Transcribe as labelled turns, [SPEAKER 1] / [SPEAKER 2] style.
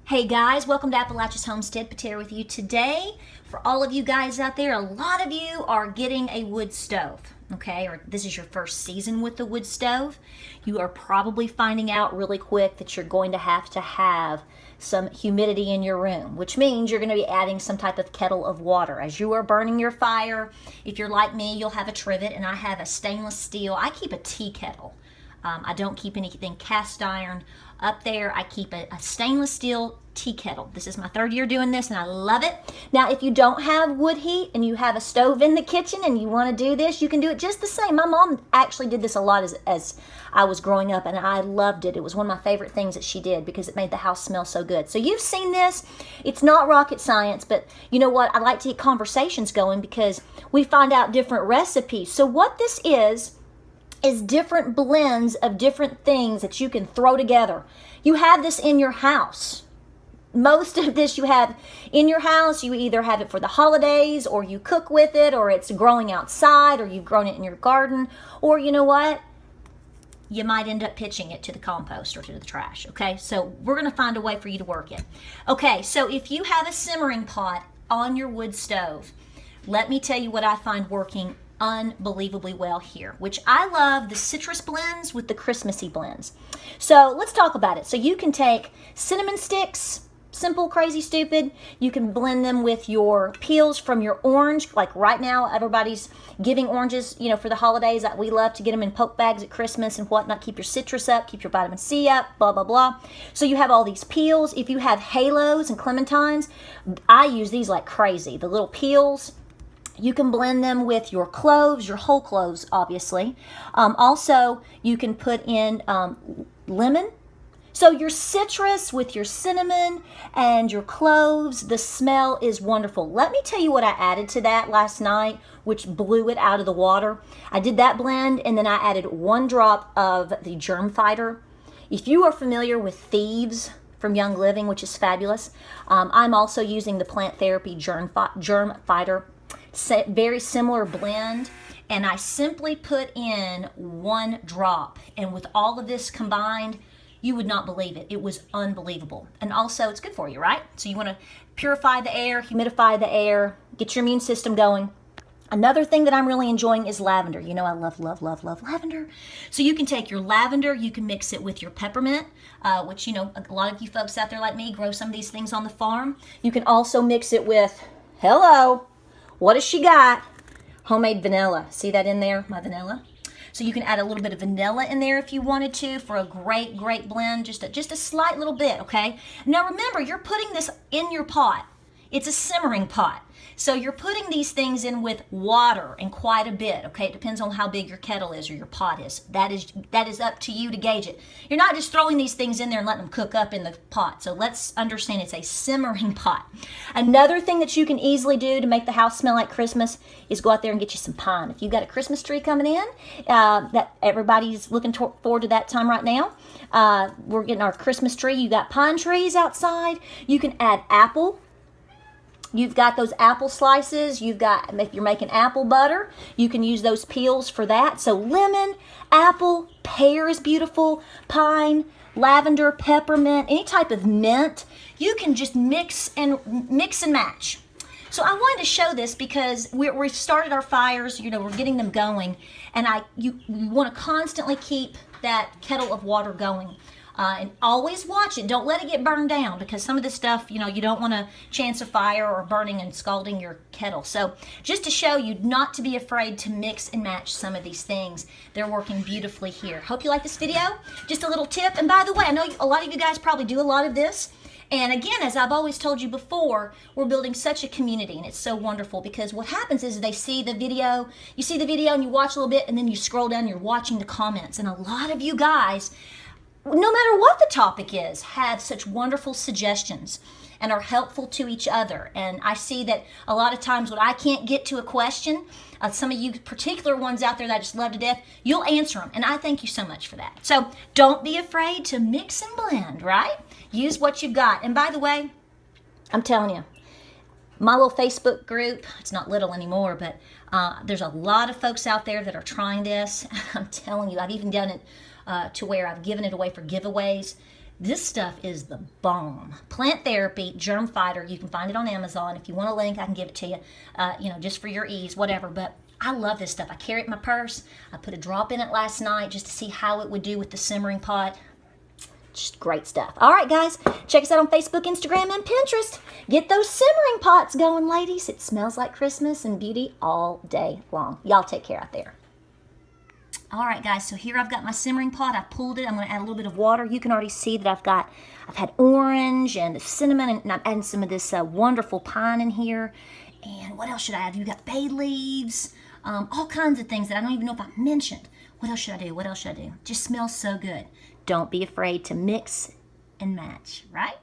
[SPEAKER 1] Hey guys, welcome to Appalachian Homestead. Patera with you today. For all of you guys out there, a lot of you are getting a wood stove, okay? Or this is your first season with the wood stove. You are probably finding out really quick that you're going to have some humidity in your room, which means you're going to be adding some type of kettle of water. As you are burning your fire, if you're like me, you'll have a trivet, and I have a stainless steel. I keep a tea kettle. I don't keep anything cast iron up there. I keep a stainless steel tea kettle. This is my third year doing this and I love it. Now, if you don't have wood heat and you have a stove in the kitchen and you want to do this, you can do it just the same. My mom actually did this a lot as I was growing up, and I loved it. It was one of my favorite things that she did because it made the house smell so good. So you've seen this. It's not rocket science, but you know what? I like to get conversations going because we find out different recipes. So what this is different blends of different things that you can throw together. You have this in your house. Most of this you have in your house. You either have it for the holidays, or you cook with it, or it's growing outside, or you've grown it in your garden, or you know what? You might end up pitching it to the compost or to the trash, okay? So we're gonna find a way for you to work it. Okay, so if you have a simmering pot on your wood stove, let me tell you what I find working unbelievably well here, which I love the citrus blends with the Christmassy blends. So let's talk about it. So you can take cinnamon sticks, simple, crazy, stupid. You can blend them with your peels from your orange. Like right now, everybody's giving oranges, you know, for the holidays. We love to get them in poke bags at Christmas and whatnot. Keep your citrus up, keep your vitamin C up, blah, blah, blah. So you have all these peels. If you have halos and clementines, I use these like crazy. The little peels. You can blend them with your cloves, your whole cloves, obviously. Also, you can put in lemon. So your citrus with your cinnamon and your cloves, the smell is wonderful. Let me tell you what I added to that last night, which blew it out of the water. I did that blend, and then I added 1 drop of the germ fighter. If you are familiar with Thieves from Young Living, which is fabulous, I'm also using the Plant Therapy germ fighter. Very similar blend, and I simply put in 1 drop, and with all of this combined, you would not believe it. It was unbelievable. And also, it's good for you, right? So you want to purify the air, humidify the air, get your immune system going. Another thing that I'm really enjoying is lavender. You know, I love lavender. So you can take your lavender, you can mix it with your peppermint, which, you know, a lot of you folks out there like me grow some of these things on the farm. You can also mix it with, hello, what has she got? Homemade vanilla. See that in there? My vanilla. So you can add a little bit of vanilla in there if you wanted to for a great blend. Just a slight little bit, okay? Now remember, you're putting this in your pot. It's a simmering pot. So you're putting these things in with water and quite a bit, okay? It depends on how big your kettle is or your pot is. That is up to you to gauge it. You're not just throwing these things in there and letting them cook up in the pot. So let's understand it's a simmering pot. Another thing that you can easily do to make the house smell like Christmas is go out there and get you some pine. If you've got a Christmas tree coming in, that everybody's looking forward to that time right now. We're getting our Christmas tree. You got pine trees outside. You can add apple. You've got those apple slices. You've got, if you're making apple butter, you can use those peels for that. So lemon, apple, pear is beautiful, pine, lavender, peppermint, any type of mint. You can just mix and match. So I wanted to show this because we've started our fires, you know, we're getting them going, and you want to constantly keep that kettle of water going. And always watch it. Don't let it get burned down, because some of this stuff, you know, you don't want a chance of fire or burning and scalding your kettle. So just to show you not to be afraid to mix and match some of these things. They're working beautifully here. Hope you like this video. Just a little tip. And by the way, I know a lot of you guys probably do a lot of this. And again, as I've always told you before, we're building such a community, and it's so wonderful because what happens is they see the video, you see the video and you watch a little bit, and then you scroll down, you're watching the comments. And a lot of you guys, no matter what the topic is, have such wonderful suggestions and are helpful to each other. And I see that a lot of times when I can't get to a question, some of you particular ones out there that I just love to death, you'll answer them. And I thank you so much for that. So don't be afraid to mix and blend, right? Use what you've got. And by the way, I'm telling you, my little Facebook group, it's not little anymore, but there's a lot of folks out there that are trying this. I'm telling you, I've even done it to where I've given it away for giveaways. This stuff is the bomb. Plant Therapy Germ Fighter. You can find it on Amazon. If you want a link, I can give it to you, just for your ease, whatever. But I love this stuff. I carry it in my purse. I put a drop in it last night just to see how it would do with the simmering pot. Just great stuff. All right, guys, check us out on Facebook, Instagram, and Pinterest. Get those simmering pots going, ladies. It smells like Christmas and beauty all day long. Y'all take care out there. All right, guys, so here I've got my simmering pot. I pulled it. I'm going to add a little bit of water. You can already see that I've had orange and cinnamon, and I'm adding some of this wonderful pine in here. And what else should I add? You got bay leaves, all kinds of things that I don't even know if I mentioned. What else should I do? What else should I do? Just smells so good. Don't be afraid to mix and match, right?